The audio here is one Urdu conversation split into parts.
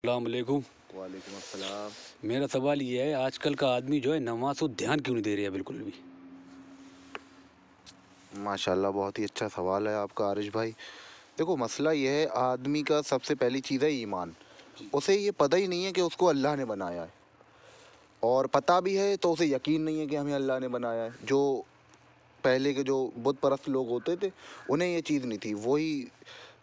السلام علیکم۔ وعلیکم السلام۔ میرا سوال یہ ہے، آج کل کا آدمی جو ہے نماز کو دھیان کیوں نہیں دے رہا ہے بالکل بھی؟ ماشاءاللہ بہت ہی اچھا سوال ہے آپ کا عارش بھائی۔ دیکھو مسئلہ یہ ہے، آدمی کا سب سے پہلی چیز ہے ایمان۔ اسے یہ پتہ ہی نہیں ہے کہ اس کو اللہ نے بنایا ہے، اور پتہ بھی ہے تو اسے یقین نہیں ہے کہ ہمیں اللہ نے بنایا ہے۔ جو پہلے کے جو بت پرست لوگ ہوتے تھے انہیں یہ چیز نہیں تھی، وہی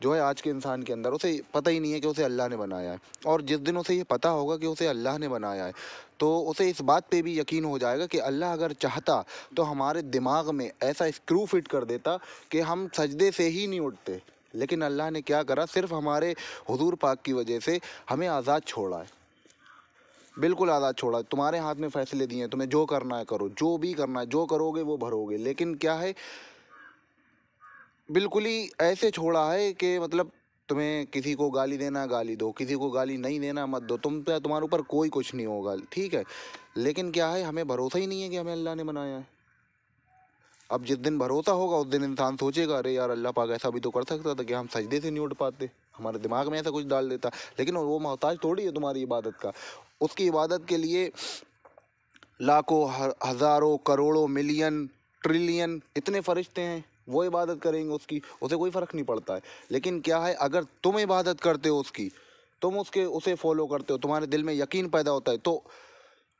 جو ہے آج کے انسان کے اندر اسے پتہ ہی نہیں ہے کہ اسے اللہ نے بنایا ہے۔ اور جس دن اسے یہ پتہ ہوگا کہ اسے اللہ نے بنایا ہے تو اسے اس بات پہ بھی یقین ہو جائے گا کہ اللہ اگر چاہتا تو ہمارے دماغ میں ایسا اسکرو فٹ کر دیتا کہ ہم سجدے سے ہی نہیں اٹھتے، لیکن اللہ نے کیا کرا، صرف ہمارے حضور پاک کی وجہ سے ہمیں آزاد چھوڑا ہے، بالکل آزاد چھوڑا ہے۔ تمہارے ہاتھ میں فیصلے دیے ہیں، تمہیں جو کرنا ہے کرو، جو بھی کرنا ہے، جو کرو گے وہ بھرو گے، لیکن کیا ہے بالکل ہی ایسے چھوڑا ہے کہ مطلب تمہیں کسی کو گالی دینا گالی دو، کسی کو گالی نہیں دینا مت دو، تمہارے اوپر کوئی کچھ نہیں ہوگا، ٹھیک ہے۔ لیکن کیا ہے، ہمیں بھروسہ ہی نہیں ہے کہ ہمیں اللہ نے بنایا ہے۔ اب جس دن بھروسہ ہوگا اس دن انسان سوچے گا ارے یار اللہ پاک ایسا بھی تو کر سکتا تھا کہ ہم سجدے سے نہیں اٹھ پاتے، ہمارے دماغ میں ایسا کچھ ڈال دیتا۔ لیکن وہ محتاج تھوڑی ہے تمہاری عبادت کا، اس کی عبادت کے لیے لاکھوں، ہزاروں، کروڑوں، ملین، ٹریلین اتنے فرشتے ہیں، وہ عبادت کریں گے اس کی، اسے کوئی فرق نہیں پڑتا ہے۔ لیکن کیا ہے، اگر تم عبادت کرتے ہو اس کی، تم اسے فالو کرتے ہو، تمہارے دل میں یقین پیدا ہوتا ہے، تو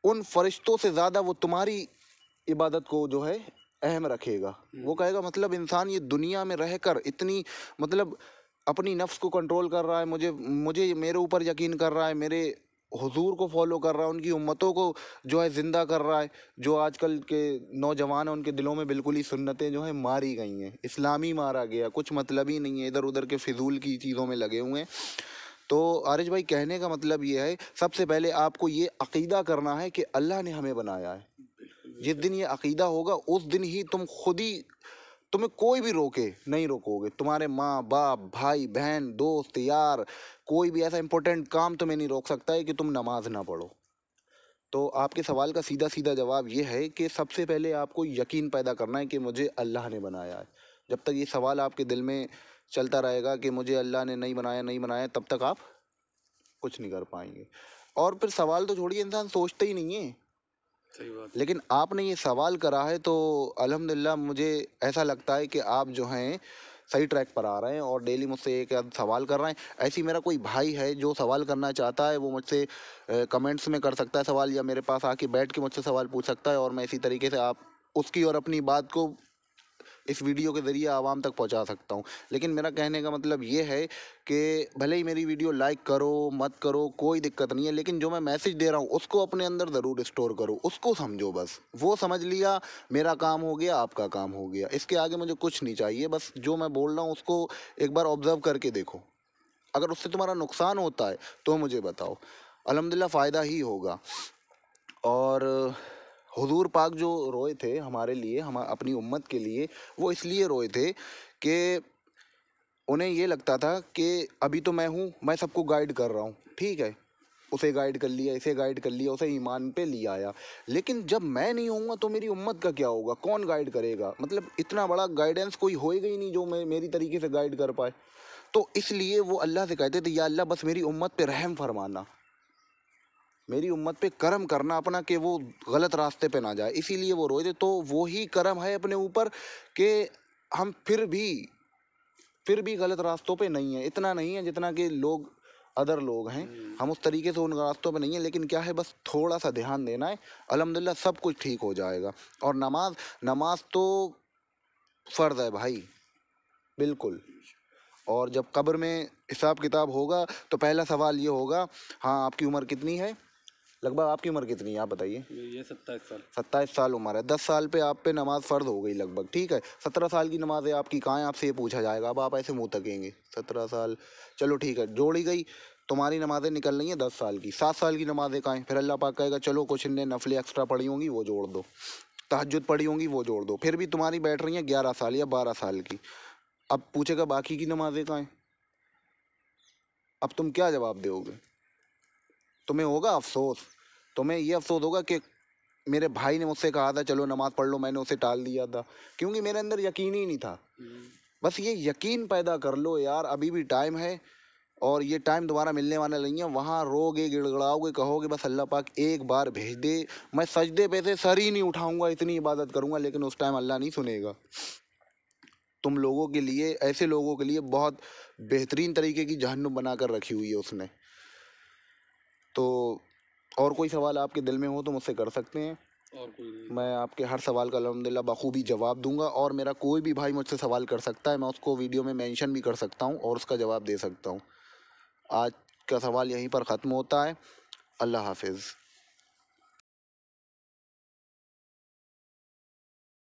ان فرشتوں سے زیادہ وہ تمہاری عبادت کو جو ہے اہم رکھے گا۔ وہ کہے گا مطلب انسان یہ دنیا میں رہ کر اتنی مطلب اپنی نفس کو کنٹرول کر رہا ہے، مجھے میرے اوپر یقین کر رہا ہے، میرے حضور کو فالو کر رہا ہے، ان کی امتوں کو جو ہے زندہ کر رہا ہے۔ جو آج کل کے نوجوان ہیں ان کے دلوں میں بالکل ہی سنتیں جو ہیں ماری گئی ہیں، اسلامی مارا گیا، کچھ مطلب ہی نہیں ہے، ادھر ادھر کے فضول کی چیزوں میں لگے ہوئے ہیں۔ تو عارش بھائی کہنے کا مطلب یہ ہے، سب سے پہلے آپ کو یہ عقیدہ کرنا ہے کہ اللہ نے ہمیں بنایا ہے۔ جس دن یہ عقیدہ ہوگا اس دن ہی تم خود ہی، تمہیں کوئی بھی روکے نہیں روکو گے، تمہارے ماں باپ، بھائی بہن، دوست یار، کوئی بھی ایسا امپورٹنٹ کام تمہیں نہیں روک سکتا ہے کہ تم نماز نہ پڑھو۔ تو آپ کے سوال کا سیدھا سیدھا جواب یہ ہے کہ سب سے پہلے آپ کو یقین پیدا کرنا ہے کہ مجھے اللہ نے بنایا ہے۔ جب تک یہ سوال آپ کے دل میں چلتا رہے گا کہ مجھے اللہ نے نہیں بنایا، تب تک آپ کچھ نہیں کر پائیں گے۔ اور پھر سوال تو چھوڑیے، انسان سوچتا ہی نہیں ہے، صحیح بات۔ لیکن آپ نے یہ سوال کرا ہے تو الحمدللہ مجھے ایسا لگتا ہے کہ آپ جو ہیں صحیح ٹریک پر آ رہے ہیں، اور ڈیلی مجھ سے ایک سوال کر رہے ہیں۔ ایسی میرا کوئی بھائی ہے جو سوال کرنا چاہتا ہے، وہ مجھ سے کمنٹس میں کر سکتا ہے سوال، یا میرے پاس آ کے بیٹھ کے مجھ سے سوال پوچھ سکتا ہے، اور میں اسی طریقے سے آپ اس کی اور اپنی بات کو اس ویڈیو کے ذریعے عوام تک پہنچا سکتا ہوں۔ لیکن میرا کہنے کا مطلب یہ ہے کہ بھلے ہی میری ویڈیو لائک کرو مت کرو کوئی دقت نہیں ہے، لیکن جو میں میسج دے رہا ہوں اس کو اپنے اندر ضرور اسٹور کرو، اس کو سمجھو، بس وہ سمجھ لیا میرا کام ہو گیا، آپ کا کام ہو گیا۔ اس کے آگے مجھے کچھ نہیں چاہیے، بس جو میں بول رہا ہوں اس کو ایک بار آبزرو کر کے دیکھو، اگر اس سے تمہارا نقصان ہوتا ہے تو مجھے بتاؤ، الحمدللہ فائدہ ہی ہوگا۔ اور حضور پاک جو روئے تھے ہمارے لیے، ہم اپنی امت کے لیے، وہ اس لیے روئے تھے کہ انہیں یہ لگتا تھا کہ ابھی تو میں ہوں، میں سب کو گائیڈ کر رہا ہوں، ٹھیک ہے، اسے گائیڈ کر لیا، اسے گائیڈ کر لیا، اسے ایمان پہ لے آیا، لیکن جب میں نہیں ہوں گا تو میری امت کا کیا ہوگا، کون گائیڈ کرے گا؟ مطلب اتنا بڑا گائیڈنس کوئی ہوئے گا ہی نہیں جو میری طریقے سے گائیڈ کر پائے۔ تو اس لیے وہ اللہ سے کہتے تھے یا اللہ بس میری امت پہ رحم فرمانا، میری امت پہ کرم کرنا اپنا کہ وہ غلط راستے پہ نہ جائے، اسی لیے وہ روئے تھے۔ تو وہی کرم ہے اپنے اوپر کہ ہم پھر بھی غلط راستوں پہ نہیں ہیں، اتنا نہیں ہے جتنا کہ ادر لوگ ہیں، ہم اس طریقے سے ان راستوں پہ نہیں ہیں، لیکن کیا ہے بس تھوڑا سا دھیان دینا ہے، الحمدللہ سب کچھ ٹھیک ہو جائے گا۔ اور نماز تو فرض ہے بھائی، بالکل۔ اور جب قبر میں حساب کتاب ہوگا تو پہلا سوال یہ ہوگا، ہاں آپ کی عمر کتنی ہے؟ لگ بھگ آپ کی عمر کتنی ہے آپ بتائیے؟ یہ 27 سال۔ 27 سال عمر ہے، 10 سال پہ آپ پہ نماز فرض ہو گئی لگ بھگ، ٹھیک ہے۔ 17 سال کی نماز ہے آپ کی کہاں ہے، آپ سے یہ پوچھا جائے گا، اب آپ ایسے منہ تکیں گے 17 سال، چلو ٹھیک ہے جوڑی گئی، تمہاری نمازیں نکل رہی ہیں 10 سال کی، 7 سال کی نمازیں کہاں ہیں؟ پھر اللہ پاک کہے گا چلو کچھ نے نفلیں ایکسٹرا پڑھی ہوں گی وہ جوڑ دو، تہجد پڑھی ہوں گی وہ جوڑ دو، پھر بھی تمہاری بیٹھ رہی ہیں 11 سال یا 12 سال کی۔ اب پوچھے گا باقی کی نمازیں کہاں ہیں؟ اب تم کیا جواب دو گے؟ تمہیں ہوگا افسوس، تمہیں یہ افسوس ہوگا کہ میرے بھائی نے مجھ سے کہا تھا چلو نماز پڑھ لو، میں نے اسے ٹال دیا تھا کیونکہ میرے اندر یقین ہی نہیں تھا۔ بس یہ یقین پیدا کر لو یار، ابھی بھی ٹائم ہے، اور یہ ٹائم دوبارہ ملنے والا نہیں ہے. وہاں روگے گڑگڑاؤ گے, کہو گے بس اللہ پاک ایک بار بھیج دے, میں سجدے پہ سے سر ہی نہیں اٹھاؤں گا, اتنی عبادت کروں گا, لیکن اس ٹائم اللہ نہیں سنے گا. تم لوگوں کے لیے, ایسے لوگوں کے لیے بہت بہترین طریقے کی جہنم بنا کر رکھی ہوئی ہے اس نے. تو اور کوئی سوال آپ کے دل میں ہو تو مجھ سے کر سکتے ہیں. اور کوئی نہیں. میں آپ کے ہر سوال کا الحمدللہ بخوبی جواب دوں گا, اور میرا کوئی بھی بھائی مجھ سے سوال کر سکتا ہے, میں اس کو ویڈیو میں مینشن بھی کر سکتا ہوں اور اس کا جواب دے سکتا ہوں. آج کا سوال یہیں پر ختم ہوتا ہے. اللہ حافظ.